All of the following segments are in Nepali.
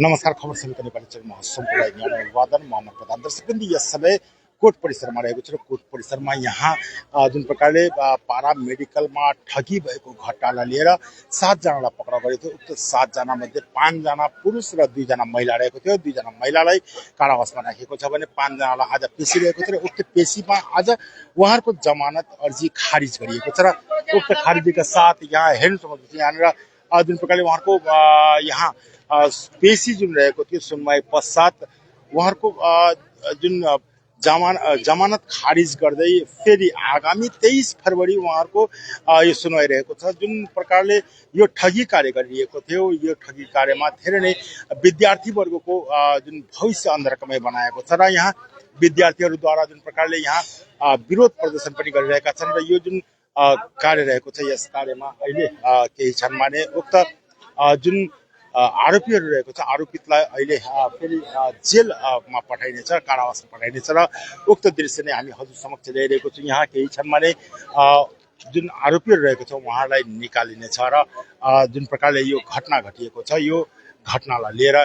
नमस्कार। खबर समिति नेपाली च्यानलमा सम्पूर्ण न्याय वादन मोहम्मद प्रधान दर्शकवृन्द यस समय कोर्ट परिसरमा रहेको छु र कोर्ट परिसरमा यहाँ जुन प्रकारले पारा मेडिकलमा ठगी भएको घटनालाई लिएर 7 जनालाई पक्राउ गरेको थियो। उक्त 7 जना मध्ये 5 जना पुरुष र 2 जना महिला रहेको थियो। 2 जना महिलालाई कारावासमा राखेको छ भने 5 जनालाई आज पेशी रहेको थियो र उक्त पेशीमा आज उहाँहरूको जमानत अर्जी खारिज गरिएको छ र उक्त खारिजका साथ यहाँ हेर्नु सक्नुहुन्छ यहाँनिर जुन प्रकारले उहाँहरूको यहाँ पेशी जुन रहेको थियो सुनवाई पश्चात उहाँहरूको जुन जमानत खारिज गर्दै फेरि आगामी 23 फरवरी उहाँहरूको यो सुनवाई रहेको छ। जुन प्रकारले यो ठगी कार्य गरिएको थियो यो ठगी कार्यमा धेरै नै विद्यार्थी वर्गको जुन भविष्य अन्धकारमय बनाएको छ र यहाँ विद्यार्थीहरूद्वारा जुन प्रकारले यहाँ विरोध प्रदर्शन पनि गरिरहेका छन् र यो जुन कार्य रहेको छ यस कार्यमा अहिले केही क्षण माने उक्त जुन आरोपीहरू रहेको छ आरोपितलाई अहिले फेरि जेलमा पठाइनेछ, कारावासमा पठाइनेछ र उक्त दृश्य नै हामी हजुर समक्ष ल्याइरहेको छौँ। यहाँ केही क्षणमा नै जुन आरोपीहरू रहेको छ उहाँलाई निकालिनेछ र जुन प्रकारले यो घटना घटिएको छ यो घटनालाई लिएर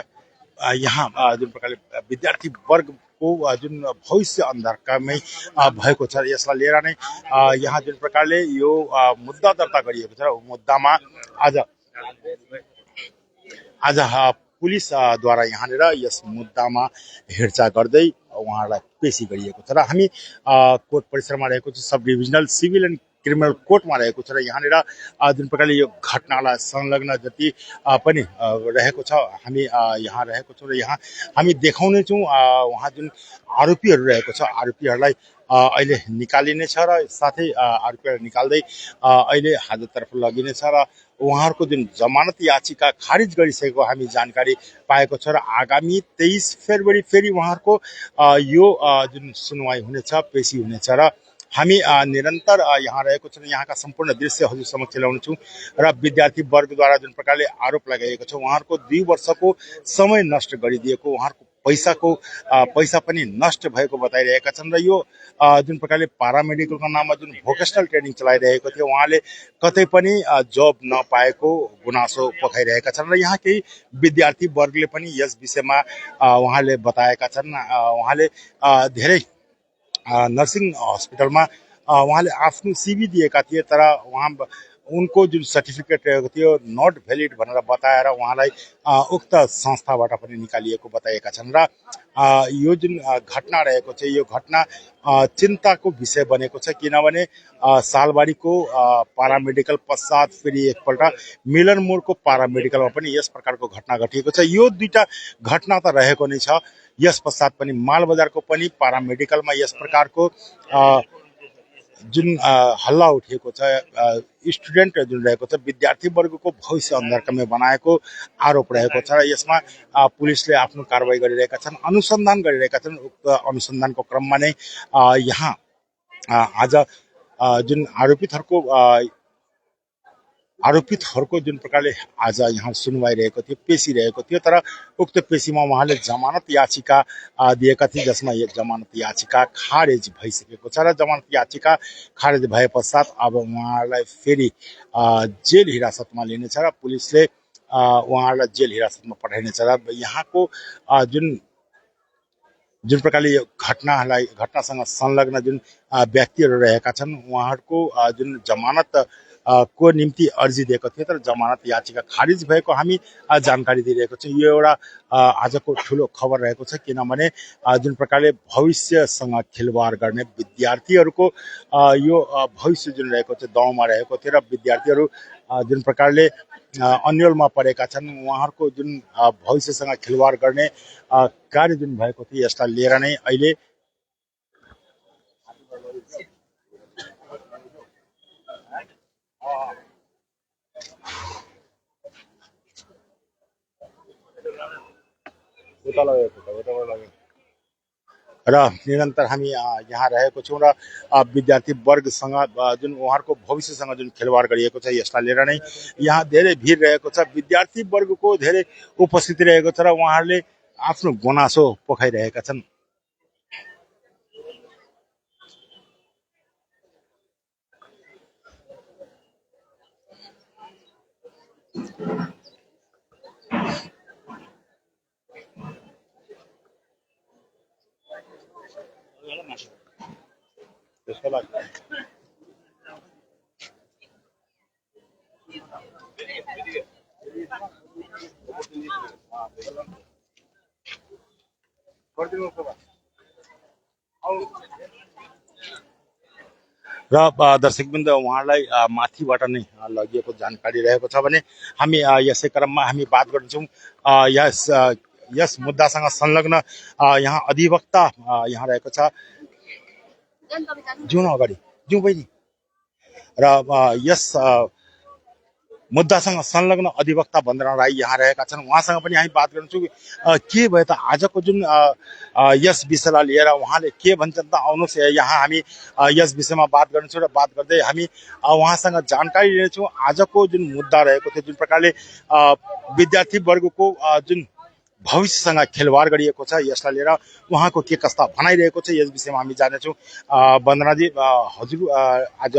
यहाँ जुन प्रकारले विद्यार्थी वर्गको जुन भविष्य अन्धकारमै भएको छ यसलाई लिएर नै यहाँ जुन प्रकारले यो मुद्दा दर्ता गरिएको छ मुद्दामा आज पुलिसद्वारा यहाँनिर यस मुद्दामा हेरचाह गर्दै उहाँहरूलाई पेशी गरिएको छ र हामी कोर्ट परिसरमा रहेको छ सब डिभिजनल सिभिल एन्ड क्रिमिनल कोर्टमा रहेको छ र यहाँनिर जुन प्रकारले यो घटनालाई संलग्न जति पनि रहेको छ हामी यहाँ रहेको छौँ र यहाँ हामी देखाउनेछौँ उहाँ जुन आरोपीहरू रहेको छ आरोपीहरूलाई अहिले निकालिनेछ र साथै आरोपीहरूलाई निकाल्दै अहिले हाजततर्फ लगिनेछ र उहाँहरूको जुन जमानत याचिका खारिज गरिसकेको हामी जानकारी पाएको छ र आगामी 23 फरवरी फेरि उहाँहरूको यो जुन सुनवाई हुनेछ पेशी हुनेछ र हामी निरन्तर यहाँ रहेको छौँ। यहाँका सम्पूर्ण दृश्य हजुर समक्ष ल्याउनेछौँ र विद्यार्थी वर्गद्वारा जुन प्रकारले आरोप लगाइएको छ उहाँहरूको 2 वर्षको समय नष्ट गरिदिएको उहाँहरूको पैसा पनि नष्ट भएको बताइरहेका छन् र यो जुन प्रकारले पारामेडिकलको नाममा जुन भोकेसनल ट्रेनिङ चलाइरहेको थियो उहाँले कतै पनि जब नपाएको गुनासो पोखाइरहेका छन् र यहाँ केही विद्यार्थी वर्गले पनि यस विषयमा उहाँले बताएका छन्। उहाँले धेरै नर्सिङ हस्पिटलमा उहाँले आफ्नो सिभी दिएका थिए तर उहाँ उनको जुन सर्टिफिकेट रहेको थियो नट भ्यालिड भनेर बताएर उहाँलाई उक्त संस्थाबाट पनि निकालिएको बताएका छन् र यो जुन घटना रहेको छ यो घटना चिन्ताको विषय बनेको छ किनभने सालबारीको पारामेडिकल पश्चात फेरि एकपल्ट मिलन मोडको पारामेडिकलमा पनि यस प्रकारको घटना घटिएको छ। यो दुईटा घटना त रहेको नै छ यस पश्चात पनि मालबजारको पनि पारामेडिकलमा यस प्रकारको जुन हल्ला उठेको छ स्टुडेन्ट जुन रहेको छ विद्यार्थी वर्गको भविष्य अन्धकारमय बनाएको आरोप रहेको छ र यसमा पुलिसले आफ्नो कारबाही गरिरहेका छन् अनुसन्धान गरिरहेका छन्। उक्त अनुसन्धानको क्रममा नै यहाँ आज जुन आरोपितहरूको जुन प्रकारले आज यहाँ सुनवाई रहेको थियो पेशी रहेको थियो तर उक्त पेशीमा उहाँले जमानत याचिका दिएका थिए जसमा एक जमानत याचिका खारेज भइसकेको छ र जमानत याचिका खारेज भए पश्चात अब उहाँहरूलाई फेरि जेल हिरासतमा लिनेछ र पुलिसले उहाँहरूलाई जेल हिरासतमा पठाइनेछ र यहाँको जुन प्रकारले यो घटनासँग संलग्न जुन व्यक्तिहरू रहेका छन् उहाँहरूको जुन जमानत को निम्ति अर्जी दिएको थियो तर जमानत याचिका खारिज भएको हामी जानकारी दिइरहेको छौँ। यो एउटा आजको ठुलो खबर रहेको छ किनभने जुन प्रकारले भविष्यसँग खेलवाड गर्ने विद्यार्थीहरूको यो भविष्य जुन रहेको छ दाउमा रहेको थियो र विद्यार्थीहरू जुन प्रकारले अन्यलमा परेका छन् उहाँहरूको जुन भविष्यसँग खेलवाड गर्ने कार्य जुन भएको थियो यसलाई लिएर नै अहिले र निरन्तर हामी यहाँ रहेको छौँ र विद्यार्थी वर्गसँग जुन उहाँहरूको भविष्यसँग जुन खेलवाड गरिएको छ यसलाई लिएर नै यहाँ धेरै भिड रहेको छ विद्यार्थी वर्गको धेरै उपस्थिति रहेको छ र उहाँहरूले आफ्नो गुनासो पोखाइरहेका छन्। जस्तो लाग्छ। र दर्शकवृन्द उहाँलाई माथिबाट नै लगिएको जानकारी रहेको छ भने हामी यसै क्रममा हामी बात गर्छौँ यस मुद्दासँग संलग्न यहाँ अधिवक्ता यहाँ रहेको छ। जाउँ न अगाडि जाउँ बहिनी। र यस मुद्दासँग संलग्न अधिवक्ता वन्दना राई यहाँ रहेका छन्। उहाँसँग पनि हामी बात गर्छौँ के भयो त आजको जुन यस विषयलाई लिएर उहाँले के भन्छन् त आउनुहोस् यहाँ हामी यस विषयमा बात गर्छौँ र बात गर्दै हामी उहाँसँग जानकारी लिनेछौँ आजको जुन मुद्दा रहेको थियो जुन प्रकारले विद्यार्थी वर्गको जुन भविष्यसँग खेलवाड गरिएको छ यसलाई लिएर उहाँको के कस्ता भनाइरहेको छ यस विषयमा हामी जानेछौँ। वन्दनाजी हजुर आज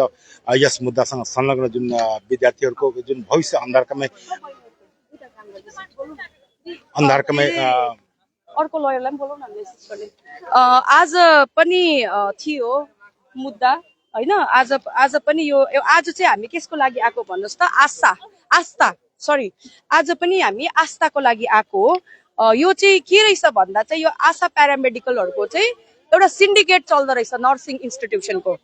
यस मुद्दासँग संलग्न जुन विद्यार्थीहरूको जुन भविष्य अन्धारकमै अर्को लयरलाई पनि बोलाउँ न मेसेज गर्ने आज पनि थियो मुद्दा हैन। आज पनि यो आज चाहिँ हामी केसको लागि आएको भन्नुहोस् त आस्था आज पनि हामी आस्थाको लागि आएको हो। यो चाहिँ के रहेछ भन्दा चाहिँ यो आशा प्यारामेडिकलहरूको चाहिँ एउटा सिन्डिकेट चल्दो रहेछ नर्सिङ इन्स्टिट्युसनको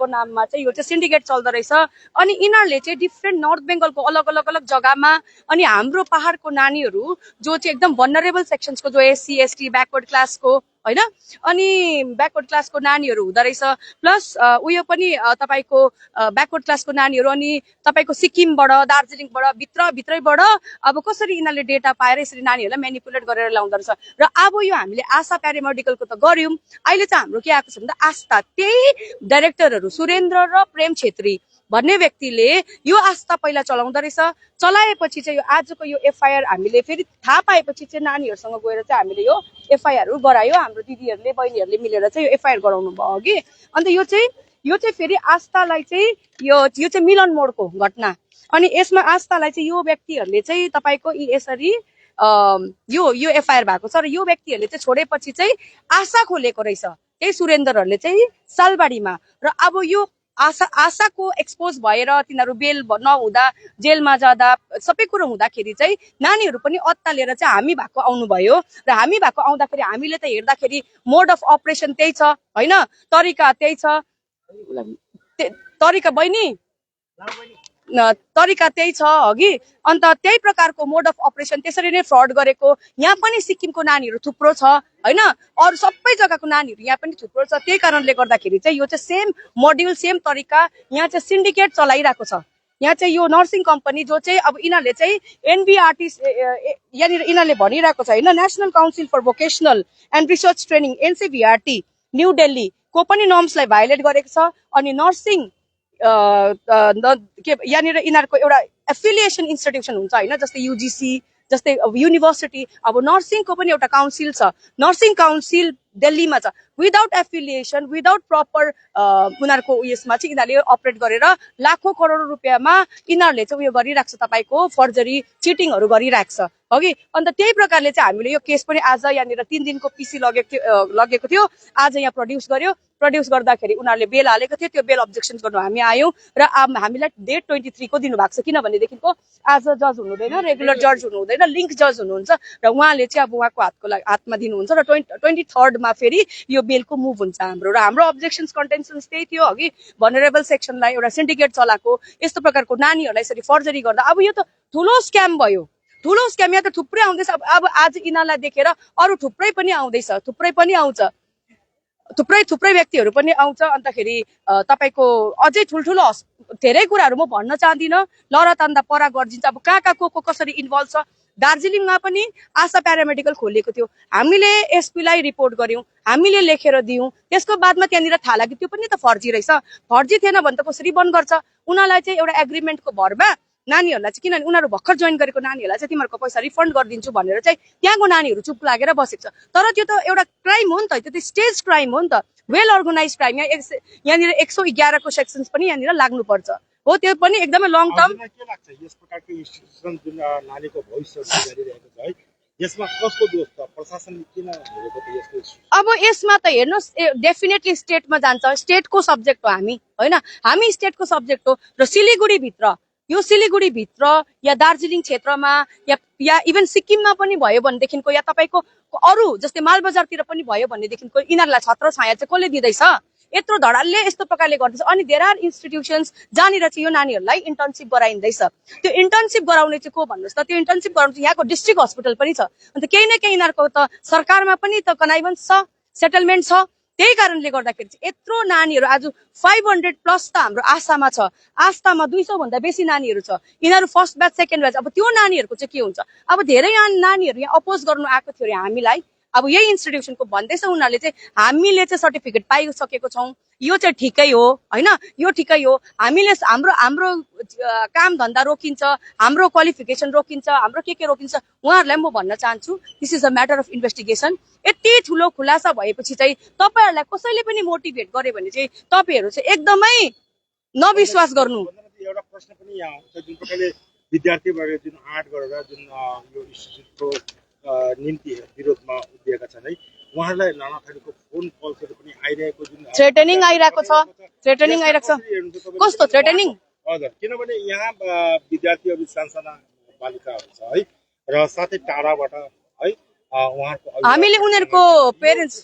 नाममा चाहिँ यो चाहिँ सिन्डिकेट चल्दो रहेछ। अनि यिनीहरूले चाहिँ डिफ्रेन्ट नर्थ बेङ्गलको अलग जग्गामा अनि हाम्रो पहाडको नानीहरू जो चाहिँ एकदम भनरेबल सेक्सन्सको जो एससी एसटी ब्याकवर्ड क्लासको हैन अनि ब्याकवर्ड क्लासको नानीहरू हुँदो रहेछ प्लस उयो पनि तपाईको ब्याकवर्ड क्लासको नानीहरू अनि तपाईको सिक्किमबाट दार्जिलिङबाट भित्रैबाट अब कसरी यिनीहरूले डेटा पाएर यसरी नानीहरूलाई म्यानिपुलेट गरेर ल्याउँदो रहेछ। र अब यो हामीले आशा प्यारामेडिकलको त गर्यौं अहिले चाहिँ हाम्रो के आएको छ भन्दा आस्था त्यही डाइरेक्टरहरू सुरेन्द्र र प्रेम छेत्री भन्ने व्यक्तिले यो आस्था पहिला चलाउँदो रहेछ। चलाएपछि चाहिँ यो आजको यो एफआईआर हामीले फेरि थाहा पाएपछि चाहिँ नानीहरूसँग गएर चाहिँ हामीले यो एफआईआरहरू गरायो। हाम्रो दिदीहरूले बहिनीहरूले मिलेर चाहिँ यो एफआईआर गराउनु भयो कि अन्त यो चाहिँ फेरि आस्थालाई चाहिँ यो चाहिँ मिलन मोडको घटना अनि यसमा आस्थालाई चाहिँ यो व्यक्तिहरूले चाहिँ तपाईको यसरी यो एफआईआर भएको छ र यो व्यक्तिहरूले चाहिँ छोडेपछि चाहिँ आशा खोलेको रहेछ त्यही सुरेन्द्रहरूले चाहिँ सालबारीमा। र अब यो आशाको एक्सपोज भएर तिनीहरू बेल नहुँदा जेलमा जाँदा सबै कुरो हुँदाखेरि चाहिँ नानीहरू पनि अत्तालिएर चाहिँ हामी भएको आउनुभयो र हामी भएको आउँदाखेरि हामीले त हेर्दाखेरि मोड अफ अपरेसन त्यही छ हैन तरिका त्यही छ तरिका बहिनी तरिका त्यही छ अघि अन्त त्यही प्रकारको मोड अफ अपरेसन त्यसरी नै फ्रड गरेको यहाँ पनि सिक्किमको नानीहरू थुप्रो छ हैन अरू सबै जग्गाको नानीहरू यहाँ पनि थुप्रो छ। त्यही कारणले गर्दाखेरि चाहिँ यो चाहिँ सेम मोड्युल सेम तरिका यहाँ चाहिँ सिन्डिकेट चलाइरहेको छ। यहाँ चाहिँ यो नर्सिङ कम्पनी जो चाहिँ अब यिनीहरूले चाहिँ एनबीआरटी यहाँनिर यिनीहरूले भनिरहेको छ हैन national council for vocational and research training NCVRT new Delhi को पनि नर्म्सलाई भायोलेट गरेको छ। अनि नर्सिङ यहाँनिर यिनीहरूको एउटा एफिलिएसन इन्स्टिट्युसन हुन्छ हैन जस्तै युजीसी जस्तै युनिभर्सिटी अब नर्सिङको पनि एउटा काउन्सिल छ नर्सिङ काउन्सिल दिल्लीमा छ विदाउट एफिलिएसन विदाउट प्रपर उनीहरूको उयसमा चाहिँ यिनीहरूले अपरेट गरेर लाखौं करोड रुपियाँमा यिनीहरूले चाहिँ उयो गरिराख्छ तपाईको फर्जरी चिटिङहरू गरिराख्छ अघि। अन्त त्यही प्रकारले चाहिँ हामीले यो केस पनि आज यहाँनिर 3 दिनको पीसी लगेको थियो आज यहाँ प्रड्युस गर्दाखेरि उनीहरूले बेल हालेको थियो त्यो बेल अब्जेक्सन गर्नु हामी आयौं र हामीलाई डेट 23 को दिनुभएको छ किनभनेदेखिको आज जज हुनुहुँदैन रेगुलर जज हुनुहुँदैन लिङ्क जज हुनुहुन्छ र उहाँले चाहिँ अब उहाँको हातमा दिनुहुन्छ र 23 मा फेरि यो बेलको मुभ हुन्छ हाम्रो र हाम्रो अब्जेक्सन्स कन्टेन्सन्स त्यही थियो अघि भनरेबल सेक्सनलाई एउटा सिन्डिकेट चलाएको यस्तो प्रकारको नानीहरूलाई यसरी फर्जरी गर्दा अब यो त ठुलो स्क्याम भयो ठुलो स्क्याम यहाँ त थुप्रै आउँदैछ अब आज यिनीहरूलाई देखेर अरू थुप्रै पनि आउँदैछ थुप्रै पनि आउँछ थुप्रै व्यक्तिहरू पनि आउँछ। अन्तखेरि तपाईको अझै ठुल्ठुलो धेरै कुराहरू म भन्न चाहदिनँ लरतान्दा परा गर्जिन्छ अब कहाँ को कसरी इन्भल्भ छ। दार्जिलिङमा पनि आशा प्यारामेडिकल खोलेको थियो हामीले एसपीलाई रिपोर्ट गर्यौं हामीले लेखेर दियौं त्यसको बादमा त्यहाँनिर थाहा लाग्यो त्यो पनि त फर्जी रहेछ फर्जी थिएन भने त कसरी बन्द गर्छ उनीहरूलाई चाहिँ एउटा एग्रिमेन्टको भरमा नानीहरूलाई चाहिँ किनभने उनीहरू भर्खर जोइन गरेको नानीहरूलाई चाहिँ तिमीहरूको पैसा रिफन्ड गरिदिन्छु भनेर चाहिँ त्यहाँको नानीहरू चुप लागेर बसेको छ तर त्यो त एउटा क्राइम हो नि त त्यो त स्टेज क्राइम हो नि त वेल अर्गनाइज क्राइम यहाँनिर 111 को सेक्सन्स पनि यहाँनिर लाग्नुपर्छ हो त्यो पनि एकदमै लङ टर्म के लाग्छ यस प्रकारको इन्स्टिट्युसन जुन नानीको भविष्य गरिरहेको छ है यसमा कसको दोष छ प्रशासनले किन हेरेको त यस्तो अब यसमा त हेर्नुहोस् डेफिनेटली स्टेटमा जान्छ स्टेटको सब्जेक्ट हो हामी होइन हामी स्टेटको सब्जेक्ट हो र सिलिगुडीभित्र यो सिलिगुडीभित्र या दार्जिलिङ क्षेत्रमा या इभन सिक्किममा पनि भयो भनेदेखिको या तपाईँको अरू जस्तै मालबजारतिर पनि भयो भनेदेखिको यिनीहरूलाई छत्र छाया चाहिँ कसले दिँदैछ यत्रो धडालले यस्तो प्रकारले गर्दैछ अनि देयर आर इन्स्टिट्युसन्स जहाँनिर चाहिँ यो नानीहरूलाई इन्टर्नसिप गराइँदैछ त्यो इन्टर्नसिप गराउने चाहिँ को भन्नुहोस् त त्यो इन्टर्नसिप गराउनु चाहिँ यहाँको डिस्ट्रिक्ट हस्पिटल पनि छ अन्त केही न केही यिनीहरूको त सरकारमा पनि त कनाइभन्स छ सेटलमेन्ट छ त्यही कारणले गर्दाखेरि चाहिँ यत्रो नानीहरू आज 500 प्लस त हाम्रो आशामा छ आस्थामा 200 भन्दा बेसी नानीहरू छ यिनीहरू फर्स्ट ब्याच सेकेन्ड ब्याच अब त्यो नानीहरूको चाहिँ के हुन्छ अब धेरै नानीहरू यहाँ अपोज गर्नु आएको थियो अरे हामीलाई अब यही इन्स्टिट्युसनको भन्दैछ उनीहरूले चाहिँ हामीले चाहिँ सर्टिफिकेट पाइसकेको छौँ यो चाहिँ ठिकै हो होइन यो ठिकै हो हामीले हाम्रो हाम्रो काम धन्दा रोकिन्छ हाम्रो क्वालिफिकेसन रोकिन्छ हाम्रो के रोकिन्छ उहाँहरूलाई म भन्न चाहन्छु this is a matter of investigation यति ठुलो खुलासा भएपछि चाहिँ तपाईँहरूलाई कसैले पनि मोटिभेट गर्यो भने चाहिँ तपाईँहरू चाहिँ एकदमै नविश्वास गर्नु एउटा प्रश्न पनि यहाँ आउँछ जुन प्रकारले विद्यार्थीबाट जुन आँट गरेर जुन यो इन्स्टिट्युटको निम्ति विरोधमा उभिएका छन् है उहाँहरूलाई नाना थरीको फोन कल्सहरू पनि आइरहेको जुन थ्रेटनिङ आइरहेको छ थ्रेटनिङ आइरहेको छ कस्तो थ्रेटनिङ हजुर किनभने यहाँ विद्यार्थीहरू सानसाना बालिकाहरू छ है र साथै टाढाबाट है उहाँहरूको हामीले उनीहरूको पेरेन्ट्स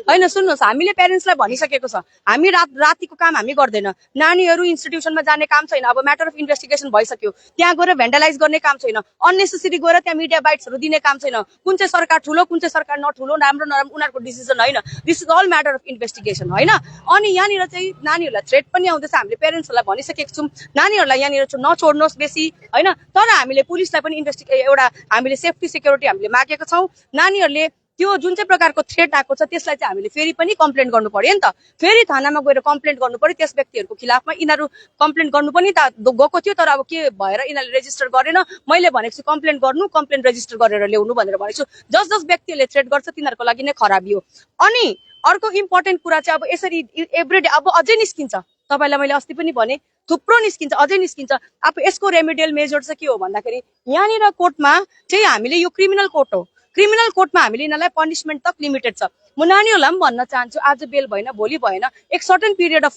होइन सुन्नुहोस् हामीले पेरेन्ट्सलाई भनिसकेको छ हामी रातिको काम हामी गर्दैन नानीहरू इन्स्टिट्युसनमा जाने काम छैन अब म्याटर अफ इन्भेस्टिगेसन भइसक्यो त्यहाँ गएर भेन्डलाइज गर्ने काम छैन अननेसेसरी गएर त्यहाँ मिडिया बाइट्सहरू दिने काम छैन कुन चाहिँ सरकार ठुलो कुन चाहिँ सरकार नठुलो राम्रो नराम्रो उनीहरूको डिसिजन होइन this is all matter of investigation होइन अनि यहाँनिर चाहिँ नानीहरूलाई थ्रेट पनि आउँदैछ हामीले पेरेन्ट्सहरूलाई भनिसकेको छौँ नानीहरूलाई यहाँनिर नछोड्नुहोस् बेसी होइन तर हामीले पुलिसलाई पनि एउटा हामीले सेफ्टी सिक्योरिटी हामीले मागेको छौँ नानीहरूले त्यो जुन चाहिँ प्रकारको थ्रेट आएको छ त्यसलाई चाहिँ हामीले फेरि पनि कम्प्लेन गर्नु पर्यो नि त फेरि थानामा गएर कम्प्लेन गर्नु पर्यो त्यस व्यक्तिहरूको खिलाफमा यिनीहरू कम्प्लेन गर्नु पनि त गएको थियो तर अब के भएर यिनीहरूले रेजिस्टर गरेन मैले भनेको छु कम्प्लेन गर्नु कम्प्लेन रेजिस्टर गरेर ल्याउनु भनेर भनेको छु जस व्यक्तिहरूले थ्रेट गर्छ तिनीहरूको लागि नै खराबी हो अनि अर्को इम्पोर्टेन्ट कुरा चाहिँ अब यसरी एभ्रीडे अब अझै निस्किन्छ तपाईँलाई मैले अस्ति पनि भने थुप्रो निस्किन्छ अझै निस्किन्छ अब यसको रेमेडियल मेजर चाहिँ के हो भन्दाखेरि यहाँनिर कोर्टमा चाहिँ हामीले यो क्रिमिनल कोर्ट हो क्रिमिनल कोर्टमा हामीले यिनीहरूलाई पनिसमेन्ट तक लिमिटेड छ म नानीहरूलाई पनि भन्न चाहन्छु आज बेल भएन भोलि भएन एक सर्टन पिरियड अफ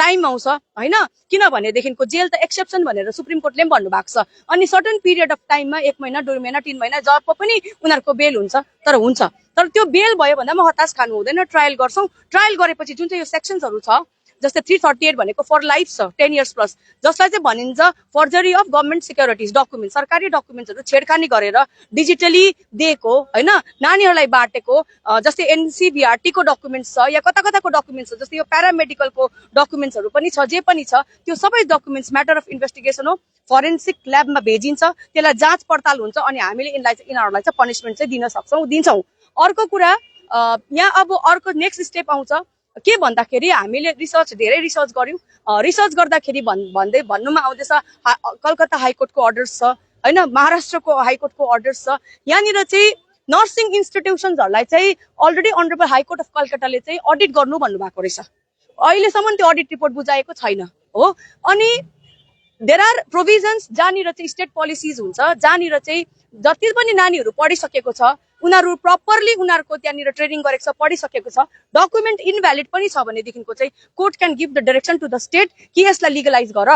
टाइम आउँछ होइन किनभनेदेखिको जेल त एक्सेप्सन भनेर सुप्रिम कोर्टले पनि भन्नुभएको छ अनि सर्टन पिरियड अफ टाइममा 1 महिना 2 महिना 3 महिना जब पनि उनीहरूको बेल हुन्छ तर त्यो बेल भयो भन्दा म हताश खानु हुँदैन ट्रायल गर्छौँ ट्रायल गरेपछि जुन चाहिँ यो सेक्सन्सहरू छ जस्तै 338 भनेको फर लाइफ छ 10 इयर्स प्लस जसलाई चाहिँ भनिन्छ फर्जरी अफ गभर्मेन्ट सिक्योरिटिज डकुमेन्ट सरकारी डकुमेन्ट्सहरू छेडखानी गरेर डिजिटली दिएको होइन नानीहरूलाई बाटेको जस्तै एनसीबीआरटीको डकुमेन्ट्स छ या कता कताको डकुमेन्ट्स छ जस्तै यो प्यारामेडिकलको डकुमेन्ट्सहरू पनि छ जे पनि छ त्यो सबै डकुमेन्ट्स म्याटर अफ इन्भेस्टिगेसन हो फोरेन्सिक ल्याबमा भेजिन्छ त्यसलाई जाँच पडताल हुन्छ अनि हामीले यिनीहरूलाई चाहिँ पनिसमेन्ट चाहिँ दिन्छौँ अर्को कुरा यहाँ अब अर्को नेक्स्ट स्टेप आउँछ के भन्दाखेरि हामीले धेरै रिसर्च गर्यौँ रिसर्च गर्दाखेरि भन्नुमा आउँदैछ कलकत्ता हाइकोर्टको अर्डर्स छ होइन महाराष्ट्रको हाइकोर्टको अर्डर्स छ यहाँनिर चाहिँ नर्सिङ इन्स्टिट्युसन्सहरूलाई चाहिँ अलरेडी अनरेबल हाइकोर्ट अफ कलकत्ताले चाहिँ अडिट गर्नु भन्नुभएको रहेछ अहिलेसम्म त्यो अडिट रिपोर्ट बुझाएको छैन हो अनि देयर आर प्रोभिजन्स जहाँनिर चाहिँ स्टेट पोलिसिज हुन्छ जहाँनिर चाहिँ जति पनि नानीहरू पढिसकेको छ उनीहरू प्रपरली उनीहरूको त्यहाँनिर ट्रेनिङ गरेको छ पढिसकेको छ डकुमेन्ट इनभ्यालिड पनि छ भनेदेखिको चाहिँ court can give the direction to the state कि यसलाई लिगलाइज गर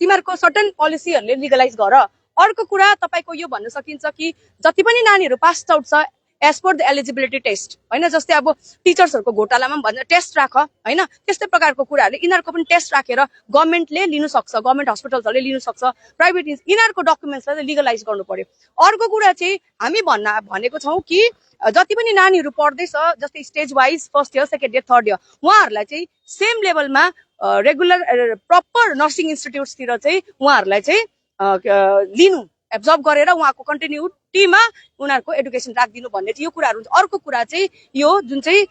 तिमीहरूको सर्टन पोलिसीहरूले लिगलाइज गर अर्को कुरा तपाईँको यो भन्न सकिन्छ कि जति पनि नानीहरू पास आउट छ as per the eligibility test होइन जस्तै अब टिचर्सहरूको घोटालामा पनि टेस्ट राख होइन त्यस्तै प्रकारको कुराहरूले यिनीहरूको पनि टेस्ट राखेर गभर्मेन्टले लिनु सक्छ गभर्मेन्ट हस्पिटल्सहरूले लिनु सक्छ प्राइभेट यिनीहरूको डकुमेन्ट्सलाई लिगलाइज गर्नु पर्यो अर्को कुरा चाहिँ हामी भनेको छौँ कि जति पनि नानीहरू पढ्दैछ जस्तै stage wise first year second year third year उहाँहरूलाई चाहिँ सेम लेभलमा रेगुलर प्रपर नर्सिङ इन्स्टिट्युट्सतिर चाहिँ उहाँहरूलाई चाहिँ लिनु एब्जर्भ गरेर उहाँको कन्टिन्युटीमा उनीहरूको एडुकेसन राखिदिनु भन्ने चाहिँ यो कुराहरू हुन्छ अर्को कुरा चाहिँ यो जुन चाहिँ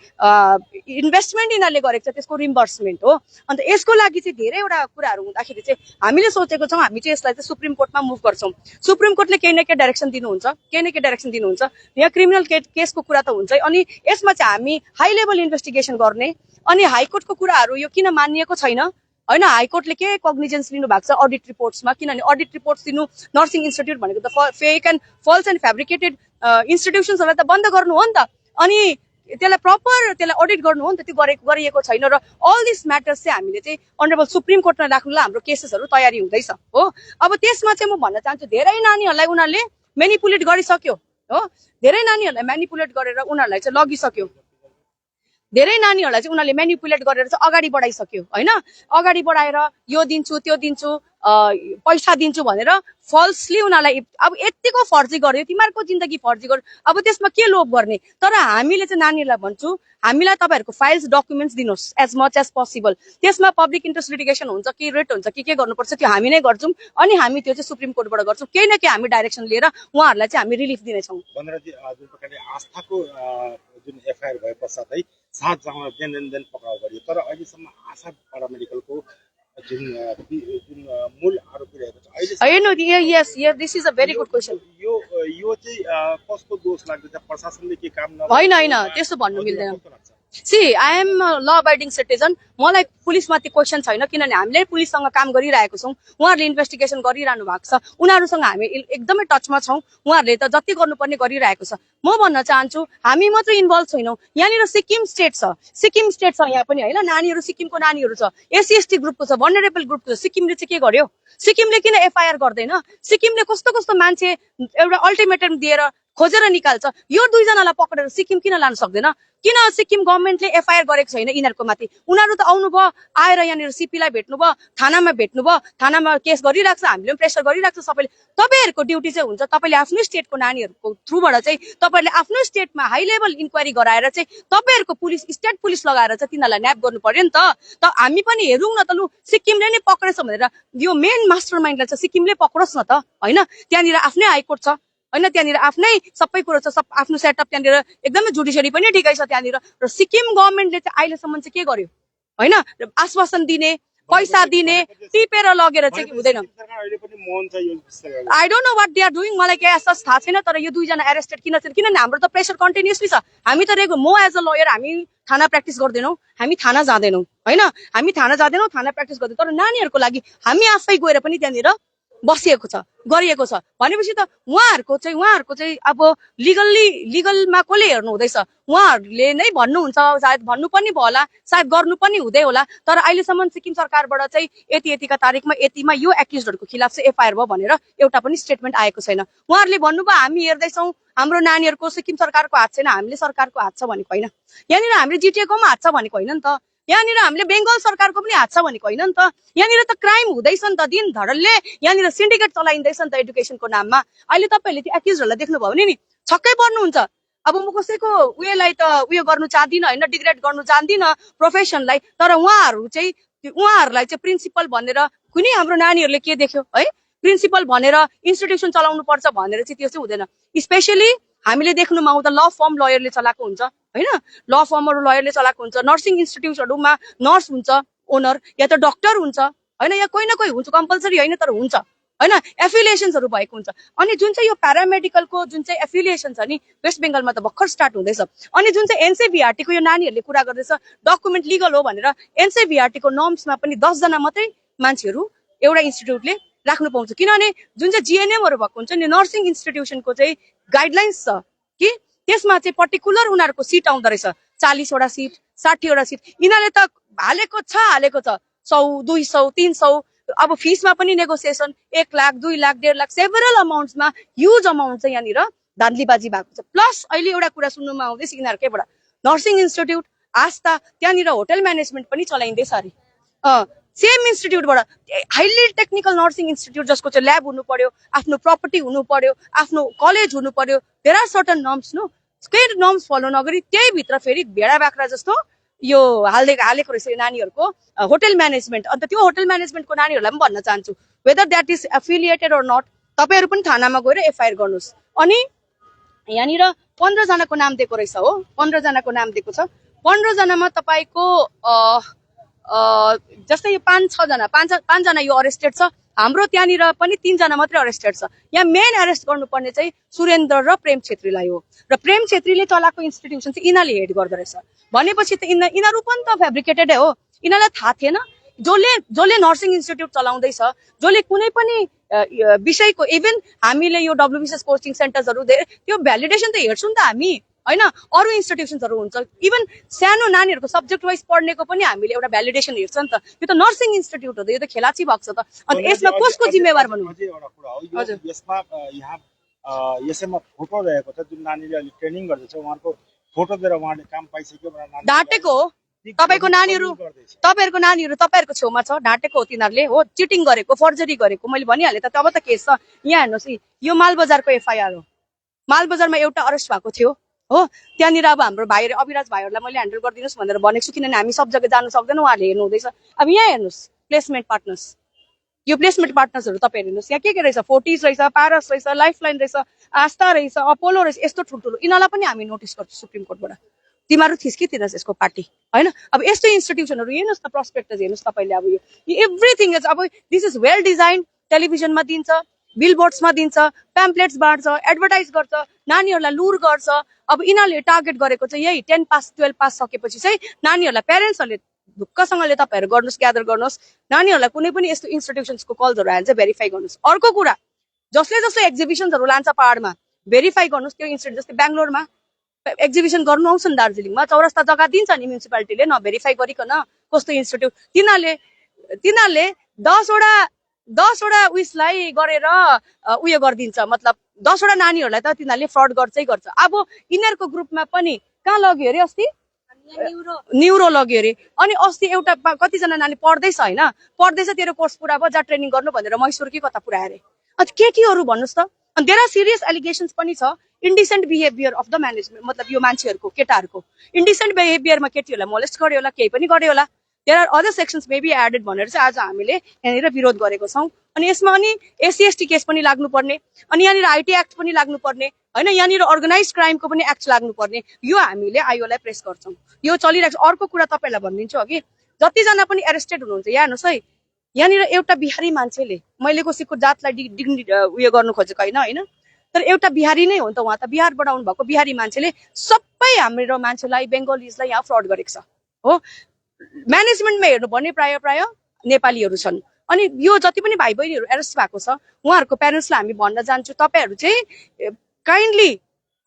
इन्भेस्टमेन्ट यिनीहरूले गरेको छ त्यसको रिम्बर्समेन्ट हो अन्त यसको लागि चाहिँ धेरैवटा कुराहरू हुँदाखेरि चाहिँ हामीले सोचेको छौँ हामी चाहिँ यसलाई चाहिँ सुप्रिम कोर्टमा मुभ गर्छौँ सुप्रिम कोर्टले केही न केही डाइरेक्सन दिनुहुन्छ यहाँ क्रिमिनल केसको कुरा त हुन्छ अनि यसमा चाहिँ हामी हाई लेभल इन्भेस्टिगेसन गर्ने अनि हाइकोर्टको कुराहरू यो किन मानिएको छैन होइन हाइकोर्टले के कग्निजेन्स लिनु भएको छ अडिट रिपोर्ट्समा किनभने अडिट रिपोर्ट्स दिनु नर्सिङ इन्स्टिट्युट भनेको त fake and false and fabricated इन्स्टिट्युसनहरूलाई त बन्द गर्नु हो नि त अनि त्यसलाई प्रपर त्यसलाई अडिट गर्नु हो नि त त्यो गरिएको छैन र अल दिस म्याटर्स चाहिँ हामीले चाहिँ अनरेबल सुप्रिम कोर्टमा राख्नुलाई हाम्रो केसेसहरू तयारी हुँदैछ हो अब त्यसमा चाहिँ म भन्न चाहन्छु धेरै नानीहरूलाई उनीहरूले मेनिपुलेट गरिसक्यो हो धेरै नानीहरूलाई मेनिपुलेट गरेर उनीहरूलाई चाहिँ लगिसक्यो धेरै नानीहरूलाई चाहिँ उनीहरूले मेनिपुलेट गरेर चाहिँ अगाडि बढाइसक्यो होइन अगाडि बढाएर यो दिन्छु त्यो दिन्छु पैसा दिन्छु भनेर फल्सली उनीहरूलाई अब यतिको फर्जी गर्यो तिमीहरूको जिन्दगी फर्जी गर्यो अब त्यसमा के लोभ गर्ने तर हामीले चाहिँ नानीहरूलाई भन्छु हामीलाई तपाईँहरूको फाइल्स डकुमेन्ट्स दिनुहोस् एज मच एज पोसिबल त्यसमा पब्लिक इन्ट्रेस्ट लिटिगेसन हुन्छ कि रेट हुन्छ कि के गर्नुपर्छ त्यो हामी नै गर्छौँ अनि हामी त्यो चाहिँ सुप्रिम कोर्टबाट गर्छौँ केही न केही हामी डाइरेक्सन लिएर उहाँहरूलाई चाहिँ हामी रिलिफ दिनेछौँ जुन प्रकारले आस्थाको जुन एफआइआर भए पश्चातै 7 जनालाई देन पक्राउ गरियो तर अहिलेसम्म आशा पारामेडिकलको जुन मूल आरोपी रहेको छ अहिले यस this is a very good question यो चाहिँ कसको दोष लाग्दैछ प्रशासनले के काम होइन त्यस्तो भन्नु मिल्दैन सी आई एम ल अबाइडिङ सिटिजन मलाई पुलिसमाथि क्वेसन छैन किनभने हामीले पुलिससँग काम गरिरहेको छौँ उहाँहरूले इन्भेस्टिगेसन गरिरहनु भएको छ उनीहरूसँग हामी एकदमै टचमा छौँ उहाँहरूले त जति गर्नुपर्ने गरिरहेको छ म भन्न चाहन्छु हामी मात्र इन्भल्भ छैनौँ यहाँनिर सिक्किम स्टेट छ यहाँ पनि होइन नानीहरू सिक्किमको नानीहरू छ एससी एसटी ग्रुपको छ भनरेबल ग्रुपको छ सिक्किमले चाहिँ के गर्यो सिक्किमले किन एफआइआर गर्दैन सिक्किमले कस्तो कस्तो मान्छे एउटा अल्टिमेटम दिएर खोजेर निकाल्छ यो दुईजनालाई पक्रेर सिक्किम किन लान सक्दैन किन सिक्किम गभर्मेन्टले एफआइआर गरेको छैन यिनीहरूको माथि उनीहरू त आउनुभयो आएर यहाँनिर सिपीलाई भेट्नुभयो थानामा भेट्नुभयो थानामा केस गरिरहेको छ हामीले पनि प्रेसर गरिरहेको छ सबैले तपाईँहरूको ड्युटी चाहिँ हुन्छ तपाईँले आफ्नो स्टेटको नानीहरूको थ्रुबाट चाहिँ तपाईँहरूले आफ्नो स्टेटमा हाई लेभल इन्क्वायरी गराएर चाहिँ तपाईँहरूको पुलिस स्टेट पुलिस लगाएर चाहिँ तिनीहरूलाई न्याप गर्नु पर्यो नि त हामी पनि हेरौँ न त लु सिक्किमले नै पक्रेछ भनेर यो मेन मास्टर माइन्डलाई चाहिँ सिक्किमले पक्रोस् न त होइन त्यहाँनिर आफ्नै हाइकोर्ट छ होइन त्यहाँनिर आफ्नै सबै कुरो छ आफ्नो सेटअप त्यहाँनिर एकदमै जुडिसियरी पनि ठिकै छ त्यहाँनिर र सिक्किम गभर्मेन्टले चाहिँ अहिलेसम्म चाहिँ के गर्यो होइन आश्वासन दिने पैसा दिने टिपेर लगेर चाहिँ हुँदैन I don't know what they are doing मलाई केही आश्वास थाहा छैन तर यो दुईजना एरेस्टेड किन छैन किनभने हाम्रो त प्रेसर कन्टिन्युसली छ हामी त म एज अ लयर हामी थाना प्र्याक्टिस गर्दैनौँ हामी थाना जाँदैनौँ होइन हामी थाना जाँदैनौँ थाना प्र्याक्टिस गर्दैनौँ तर नानीहरूको लागि हामी आफै गएर पनि त्यहाँनिर बसिएको छ गरिएको छ भनेपछि त उहाँहरूको चाहिँ अब लिगलमा कसले हेर्नु हुँदैछ उहाँहरूले नै भन्नुहुन्छ सायद भन्नु पनि भयो होला सायद गर्नु पनि हुँदै होला तर अहिलेसम्म सिक्किम सरकारबाट चाहिँ यतिका तारिकमा यतिमा यो एक्युजहरूको खिलाफ चाहिँ एफआइआर भयो भनेर एउटा पनि स्टेटमेन्ट आएको छैन उहाँहरूले भन्नुभयो हामी हेर्दैछौँ हाम्रो नानीहरूको सिक्किम सरकारको हात छैन हामीले सरकारको हात छ भनेको होइन यहाँनिर हामीले जिटिएको पनि हात छ भनेको होइन नि त यहाँनिर हामीले बेङ्गल सरकारको पनि हात छ भनेको होइन नि त यहाँनिर त क्राइम हुँदैछ नि त दिन धडलले यहाँनिर सिन्डिकेट चलाइँदैछ नि त एडुकेसनको नाममा अहिले तपाईँहरूले त्यो एक्युजहरूलाई देख्नुभयो भने नि छक्कै पर्नुहुन्छ अब म कसैको उयोलाई त उयो गर्नु चाहदिनँ होइन डिग्रेड गर्नु चाहदिनँ प्रोफेसनलाई तर उहाँहरूलाई चाहिँ प्रिन्सिपल भनेर कुनै हाम्रो नानीहरूले के देख्यो है प्रिन्सिपल भनेर इन्स्टिट्युसन चलाउनु पर्छ भनेर चाहिँ त्यो चाहिँ हुँदैन स्पेसली हामीले देख्नुमा आउँदा ल फर्म लयरले चलाएको हुन्छ होइन ल फर्महरू लयरले चलाएको हुन्छ नर्सिङ इन्स्टिट्युटहरूमा नर्स हुन्छ ओनर या त डक्टर हुन्छ होइन या कोही न कोही हुन्छ कम्पलसरी होइन तर हुन्छ होइन एफिलिएसन्सहरू भएको हुन्छ अनि जुन चाहिँ यो प्यारामेडिकलको जुन चाहिँ एफिलिएसन छ नि वेस्ट बेङ्गलमा त भर्खर स्टार्ट हुँदैछ अनि जुन चाहिँ एनसीभीआरटीको यो नानीहरूले कुरा गर्दैछ डकुमेन्ट लिगल हो भनेर एनसीभीआरटीको नर्म्समा पनि 10 जना मात्रै मान्छेहरू एउटा इन्स्टिट्युटले राख्नु पाउँछ किनभने जुन चाहिँ जिएनएमहरू भएको हुन्छ नि नर्सिङ इन्स्टिट्युसनको चाहिँ गाइडलाइन्स छ कि त्यसमा चाहिँ पर्टिकुलर उनीहरूको सिट आउँदो रहेछ 40वटा सिट 60वटा सिट यिनीहरूले त हालेको छ 100 200 300 अब फिसमा पनि नेगोसिएसन 1 लाख 2 लाख 1.5 लाख सेभरल अमाउन्ट्समा ह्युज अमाउन्ट चाहिँ यहाँनिर धान्धलीबाजी भएको छ प्लस अहिले एउटा कुरा सुन्नुमा आउँदैछ यिनीहरूकैबाट नर्सिङ इन्स्टिट्युट आस्था त्यहाँनिर होटल म्यानेजमेन्ट पनि चलाइँदैछ अरे सेम इन्स्टिट्युटबाट हाइली टेक्निकल नर्सिङ इन्स्टिट्युट जसको चाहिँ ल्याब हुनु पर्यो आफ्नो प्रपर्टी हुनु पर्यो आफ्नो कलेज हुनु पर्यो there are certain norms no केही नर्म्स फलो नगरी त्यही भित्र फेरि भेडा बाख्रा जस्तो यो हालेको रहेछ यो नानीहरूको होटल म्यानेजमेन्ट अन्त त्यो होटल म्यानेजमेन्टको नानीहरूलाई पनि भन्न चाहन्छु whether that is affiliated or not तपाईँहरू पनि थानामा गएर एफआइआर गर्नुहोस् अनि यहाँनिर 15 जनाको नाम दिएको रहेछ हो 15 जनाको नाम दिएको छ 15 जनामा तपाईँको जस्तै यो 5-6 जना 5 जना यो अरेस्टेड छ हाम्रो त्यहाँनिर पनि 3 जना मात्रै अरेस्टेड छ यहाँ मेन अरेस्ट गर्नुपर्ने चाहिँ सुरेन्द्र र प्रेम छेत्रीलाई हो र प्रेम छेत्रीले चलाएको इन्स्टिट्युसन चाहिँ यिनीहरूले हेड गर्दो रहेछ भनेपछि त यिनीहरू पनि त फेब्रिकेटेडै हो यिनीहरूलाई थाहा थिएन जसले नर्सिङ इन्स्टिट्युट चलाउँदैछ, जसले कुनै पनि विषयको इभन हामीले यो WBCS कोचिङ सेन्टर्सहरू त्यो भ्यालिडेसन त हेर्छौँ नि त हामी हैन। अरू इन्स्टिट्युसन्सहरू हुन्छ, इभन सानो नानीहरूको सब्जेक्ट वाइज पढ्नेको पनि हामीले एउटा भ्यालिडेसन हेर्छ नि त। यो त नर्सिङ इन्स्टिट्युट हो त, यो त खेलाची भएको छ त। अनि यसमा कसको जिम्मेवार भनौँ? हजुर, यसमा यहाँ यसैमा फोटो रहेको छ, जुन नानीले अहिले ट्रेनिङ गर्दैछ उहाँको फोटो दिएर उहाँले काम पाइसक्यो भनेर ढाँटेको हो। तपाईँहरूको नानीहरू तपाईँहरूको छेउमा छ, ढाँटेको हो तिनीहरूले, हो चिटिङ गरेको, फर्जरी गरेको। मैले भनिहालेँ त, अब त केस छ। यहाँ हेर्नुहोस्, यो मालबजारको FIR हो। मालबजारमा एउटा अरेस्ट भएको थियो, हो। त्यहाँनिर अब हाम्रो भाइ अविराज भाइहरूलाई मैले ह्यान्डल गरिदिनुहोस् भनेर भनेको छु, किनभने हामी सब जग्गा जानु सक्दैन, उहाँहरूले हेर्नु हुँदैछ। अब यहाँ हेर्नुहोस्, प्लेसमेन्ट पार्टनर्स, यो प्लेसमेन्ट पार्टनर्सहरू तपाईँहरू हेर्नुहोस्, यहाँ के रहेछ? फोर्टिस रहेछ, पारस रहेछ, लाइफलाइन रहेछ, आस्था रहेछ, अपोलो रहेछ, यस्तो ठुल्ठुलो। यिनीहरूलाई पनि हामी नोटिस गर्छौँ सुप्रिम कोर्टबाट। तिमीहरू थिस्कितिरस् यसको पार्टी, होइन। अब यस्तो इन्स्टिट्युसनहरू हेर्नुहोस् न, प्रस्पेक्टस हेर्नुहोस् तपाईँले। अब यो एभ्रिथिङ इज, अब दिस इज वेल डिजाइन। टेलिभिजनमा दिन्छ, बिलबोर्ड्समा दिन्छ, प्याम्पलेट्स बाँड्छ, एडभर्टाइज गर्छ, नानीहरूलाई लुर गर्छ। अब यिनीहरूले टार्गेट गरेको चाहिँ यही 10 पास 12 पास सकेपछि चाहिँ नानीहरूलाई प्यारेन्ट्सहरूले ढुक्कसँगले तपाईँहरू गर्नुहोस्, ग्यादर गर्नुहोस्, नानीहरूलाई कुनै पनि यस्तो इन्स्टिट्युसन्सको कल्सहरू आयो भने चाहिँ भेरिफाई गर्नुहोस्। अर्को कुरा, जसले एक्जिबिसन्सहरू लान्छ पहाडमा, भेरिफाई गर्नुहोस्। त्यो इन्स्टिट्युट जस्तै बेङ्गलोरमा एक्जिबिसन गर्नु आउँछ नि, दार्जिलिङमा चौरस्ता जग्गा दिन्छ नि म्युनिसिपालिटीले, नभेरिफाई गरिकन कस्तो इन्स्टिट्युट। तिनीहरूले 10वटा उयसलाई गरेर उयो गरिदिन्छ, मतलब 10वटा नानीहरूलाई त तिनीहरूले फ्रड गर्छै गर्छ। अब यिनीहरूको ग्रुपमा पनि कहाँ लग्यो अरे, अस्ति न्युरो लग्यो अरे। अनि अस्ति एउटा कतिजना नानी पढ्दैछ, होइन, पढ्दैछ, तेरो कोर्स पुरा भयो, जा ट्रेनिङ गर्नु भनेर मैसूर कि कता पुऱ्यायो अरे। अनि केटीहरू भन्नुहोस् त। अनि देयर आर सिरियस एलिगेसन्स पनि छ, indecent behaviour of the management, मतलब यो मान्छेहरूको, केटाहरूको इन्डिसेन्ट बिहेभियरमा केटीहरूलाई मोलेस्ट गर्यो होला, केही पनि गर्यो होला। There are other sections may be added भनेर चाहिँ आज हामीले यहाँनिर विरोध गरेको छौँ। अनि यसमा अनि SC/ST केस पनि लाग्नुपर्ने, अनि यहाँनिर IT एक्ट पनि लाग्नुपर्ने, होइन, यहाँनिर अर्गनाइज क्राइमको पनि एक्ट लाग्नुपर्ने। यो हामीले आयोलाई प्रेस गर्छौँ, यो चलिरहेको छ। अर्को कुरा तपाईँलाई भनिदिन्छु अघि, जतिजना पनि एरेस्टेड हुनुहुन्छ, यहाँ हेर्नुहोस् है, यहाँनिर एउटा बिहारी मान्छेले, मैले कसैको जातलाई उयो गर्नु खोजेको होइन, तर एउटा बिहारी नै हो नि त, उहाँ त बिहारबाट आउनु भएको बिहारी मान्छेले सबै हाम्रो मान्छेलाई, बेङ्गलीजलाई यहाँ फ्रड गरेको छ, हो। म्यानेजमेन्टमा हेर्नु भने प्राय नेपालीहरू छन्। अनि यो जति पनि भाइ बहिनीहरू एरेस्ट भएको छ, उहाँहरूको प्यारेन्ट्सलाई हामी भन्न जान्छु, तपाईँहरू चाहिँ काइन्डली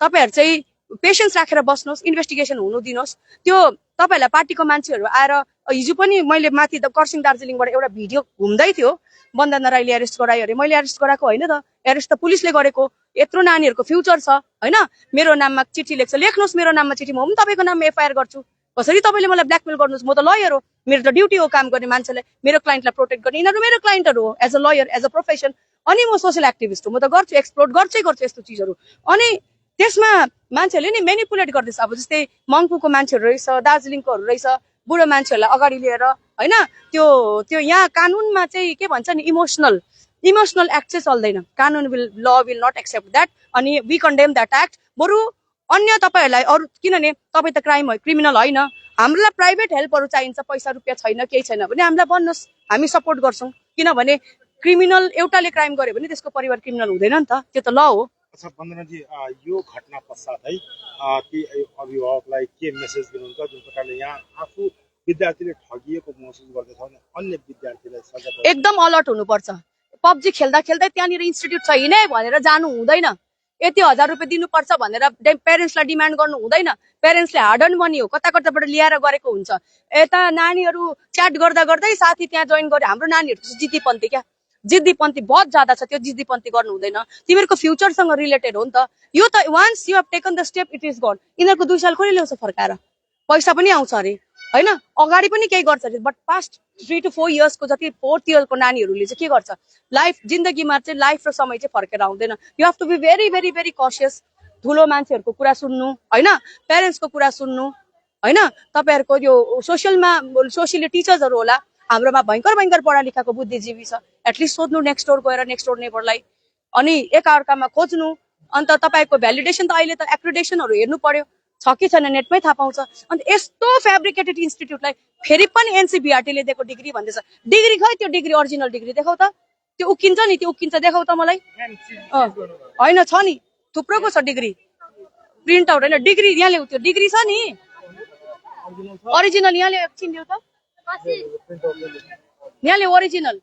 तपाईँहरू चाहिँ पेसेन्स राखेर बस्नुहोस्, इन्भेस्टिगेसन हुनु दिनुहोस्। त्यो तपाईँहरूलाई पार्टीको मान्छेहरू आएर, हिजो पनि मैले माथि कर्सियङ दार्जिलिङबाट एउटा भिडियो घुम्दै थियो, वन्दना राईले एरेस्ट गरायो अरे। मैले एरेस्ट गराएको होइन त, एरेस्ट त पुलिसले गरेको। यत्रो नानीहरूको फ्युचर छ, होइन, मेरो नाममा चिठी लेख्छ, लेख्नुहोस् मेरो नाममा चिठी, म पनि तपाईँको नाममा FIR गर्छु। कसरी तपाईँले मलाई ब्ल्याकमेल गर्नुहोस्, म त लयर हो, मेरो त ड्युटी हो काम गर्ने मान्छेलाई, मेरो क्लाइन्टलाई प्रोटेक्ट गर्ने। यिनीहरू मेरो क्लाइन्टहरू हो, as a lawyer, as a profession. अनि म सोसियल एक्टिभिस्ट हो, म त गर्छु, एक्सप्लोर गर्छु यस्तो चिजहरू। अनि त्यसमा मान्छेहरूले नि मेनिपुलेट गर्दैछ। अब जस्तै मङ्पुको मान्छेहरू रहेछ, दार्जिलिङकोहरू रहेछ, बुढो मान्छेहरूलाई अगाडि लिएर, होइन, त्यो यहाँ कानुनमा चाहिँ के भन्छ नि, इमोसनल एक्ट चाहिँ चल्दैन। कानुन ल विल नट एक्सेप्ट द्याट, अनि वी कन्डेम द्याट एक्ट। बरु अन्य तपाईँहरूलाई अरू, किनभने तपाईँ त क्रिमिनल होइन, हामीलाई प्राइभेट हेल्पहरू चाहिन्छ, पैसा रुपियाँ छैन, केही छैन भने हामीलाई भन्नुहोस्, हामी सपोर्ट गर्छौँ। किनभने क्रिमिनल एउटाले क्राइम गर्यो भने त्यसको परिवार क्रिमिनल हुँदैन नि त, त्यो त ल हो। अच्छा वन्दनाजी, यो घटना पश्चात है ती अभिभावकलाई के मेसेज दिनुहुन्छ, जुन प्रकारले यहाँ आफू विद्यार्थीले ठगिएको महसुस गर्दैछ भने अन्य विद्यार्थीलाई सजग एकदम अलर्ट हुनुपर्छ। PUBG खेल्दा त्यहाँनिर इन्स्टिट्युट छैन भनेर जानु हुँदैन, यति 1000 रुपियाँ दिनुपर्छ भनेर प्यारेन्ट्सलाई डिमान्ड गर्नु हुँदैन। प्यारेन्ट्सले हार्ड अर्न मनी हो, कताबाट लिएर गरेको हुन्छ। यता नानीहरू च्याट गर्दै साथी त्यहाँ जोइन गरे, हाम्रो नानीहरू जिद्दीपन्थी, क्या जिद्दीपन्थी बहुत ज्यादा छ, त्यो जिद्दीपन्थी गर्नु हुँदैन। तिमीहरूको फ्युचरसँग रिलेटेड हो नि त यो त। Once you have taken the step, it is gone. यिनीहरूको 2 साल कसले ल्याउँछ फर्काएर, पैसा पनि आउँछ अरे, होइन, अगाडि पनि केही गर्छ अरे। बट पास्ट 3 to 4 इयर्सको जति 4th इयरको नानीहरूले चाहिँ के गर्छ, लाइफ जिन्दगीमा चाहिँ लाइफ र समय चाहिँ फर्केर आउँदैन। You have to be very very very cautious. ठुलो मान्छेहरूको कुरा सुन्नु, होइन, प्यारेन्ट्सको कुरा सुन्नु, होइन। तपाईँहरूको यो सोसियली टिचर्सहरू होला, हाम्रोमा भयङ्कर पढा लेखाको बुद्धिजीवी छ, एटलिस्ट सोध्नु नेक्स्ट डोर गएर, नेक्स्ट डोर नेबरलाई, अनि एकअर्कामा खोज्नु। अन्त तपाईँको भ्यालिडेसन त अहिले त एक्रिडेसनहरू हेर्नु पर्यो, छ कि छैन नेटमै थाहा पाउँछ। अन्त यस्तो फेब्रिकेटेड इन्स्टिट्युटलाई फेरि पनि NCBRT-ले दिएको डिग्री भन्दैछ। डिग्री खै, त्यो डिग्री ओरिजिनल डिग्री देखाउ त, त्यो उकिन्छ नि, त्यो उकिन्छ देखाउ त मलाई। होइन, छ नि, थुप्रोको छ डिग्री, प्रिन्ट आउट होइन, डिग्री यहाँ ल्याउ, त्यो डिग्री छ नि ओरिजिनल, यहाँ ल्याउ, एकछिन ल्याउ त। यहाँले ओरिजिनल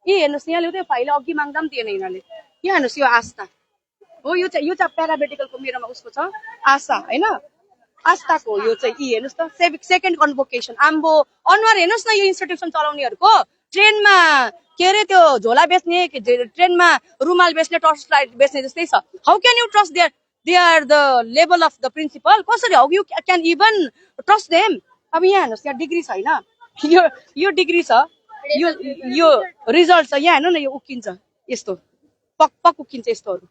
यी हेर्नुहोस् यहाँले त्यो फाइल अघि माग्दा पनि दिएन यिनीहरूले यहाँ हेर्नुहोस् यो आस्था हो यो चाहिँ प्यारामेडिकलको मेरोमा उसको छ आशा होइन आस्थाको यो चाहिँ यी हेर्नुहोस् त सेकेन्ड कन्भोकेसन आम्बो अनुहार हेर्नुहोस् न यो इन्स्टिट्युसन चलाउनेहरूको ट्रेनमा के अरे त्यो झोला बेच्ने ट्रेनमा रुमाल बेच्ने टर्च लाइट बेच्ने जस्तै छ how can you trust they are the level of the principal कसरी how you can even trust them अब यहाँ हेर्नुहोस् यहाँ डिग्री छैन यो डिग्री छ यो रिजल्ट छ यहाँ हेर्नु न यो उकिन्छ यस्तो पक पक उकिन्छ यस्तोहरू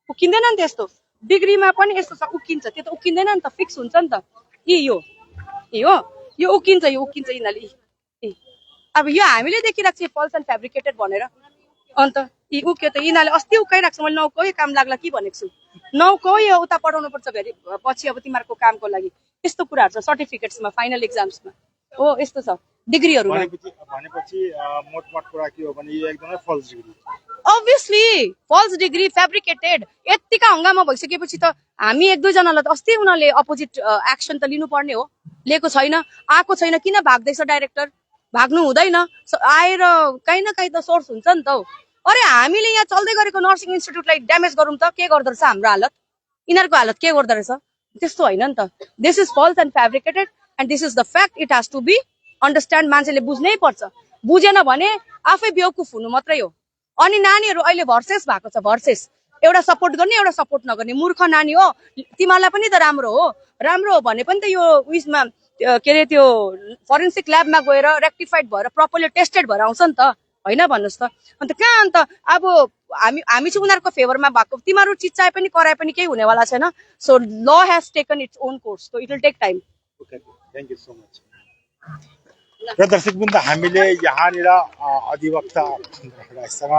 उकिँदैन नि त यस्तो डिग्रीमा पनि यस्तो छ उकिन्छ त्यो त उकिँदैन नि त फिक्स हुन्छ नि त यो उकिन्छ यिनीहरूले अब यो हामीले देखिरहेको छ फल्स एन्ड फेब्रिकेटेड भनेर अन्त यी उक्यो त यिनीहरूले अस्ति उकाइरहेको छ मैले नौकै काम लाग्ला कि भनेको छु नौकै उता पठाउनु पर्छ फेरि पछि अब तिमीहरूको कामको लागि यस्तो कुराहरू छ सर्टिफिकेट्समा फाइनल एक्जाम्समा हो यस्तो छ डिग्रीहरूमा भनेपछि मोटमाट कुरा के हो भने यो एकदमै false degree obviously false degree fabricated यतिका हङ्गामा भइसकेपछि त हामी एक दुईजनालाई त अस्ति उनीहरूले अपोजिट एक्सन त लिनुपर्ने हो लिएको छैन आएको छैन किन भाग्दैछ डाइरेक्टर भाग्नु हुँदैन आएर काहीँ न काहीँ त सोर्स हुन्छ नि त अरे हामीले यहाँ चल्दै गरेको नर्सिङ इन्स्टिट्युटलाई ड्यामेज गरौँ त के गर्दो रहेछ हाम्रो हालत यिनीहरूको हालत के गर्दो रहेछ त्यस्तो होइन नि त this is false and fabricated and this is the fact it has to be understand मान्छेले बुझ्नै पर्छ बुझेन भने आफै बेवकुफ हुनु मात्रै हो अनि नानीहरू अहिले भर्सेस भएको छ भर्सेस एउटा सपोर्ट गर्ने एउटा सपोर्ट नगर्ने मूर्ख नानी हो तिमीहरूलाई पनि त राम्रो हो भने पनि त यो उयसमा के अरे त्यो फरेन्सिक ल्याबमा गएर रेक्टिफाइड भएर प्रपरली टेस्टेड भएर आउँछ नि त होइन भन्नुहोस् त अन्त कहाँ अन्त अब हामी चाहिँ उनीहरूको फेभरमा भएको तिमीहरू चिच्चाए पनि कराए पनि केही हुनेवाला छैन so law has taken its own course so it will take time thank you so much र दर्शकवृन्द हामीले यहाँनिर अधिवक्तासँग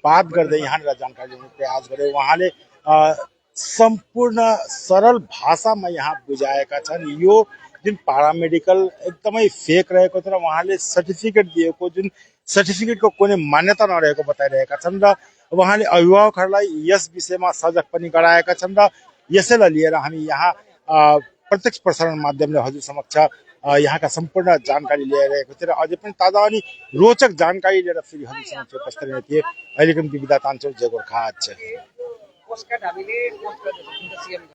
बात गर्दै यहाँनिर जानकारी लिने प्रयास गरे उहाँले सम्पूर्ण सरल भाषामा यहाँ बुझाएका छन् यो जुन पारामेडिकल एकदमै फेक रहेको छ र उहाँले सर्टिफिकेट दिएको जुन सर्टिफिकेटको कुनै मान्यता नरहेको बताइरहेका छन् र उहाँले अभिभावकहरूलाई यस विषयमा सजग पनि गराएका छन् र यसैलाई लिएर हामी यहाँ प्रत्यक्ष प्रसारण माध्यमले हजुर समक्ष यहाँका सम्पूर्ण जानकारी लिइरहेको थिए र अझै पनि ताजा अनि रोचक जानकारी लिएर फेरि हजुर समक्ष उपस्थित रहेको थिए अहिलेको निम्ति बिदा तान्छौँ जय गोर्खा।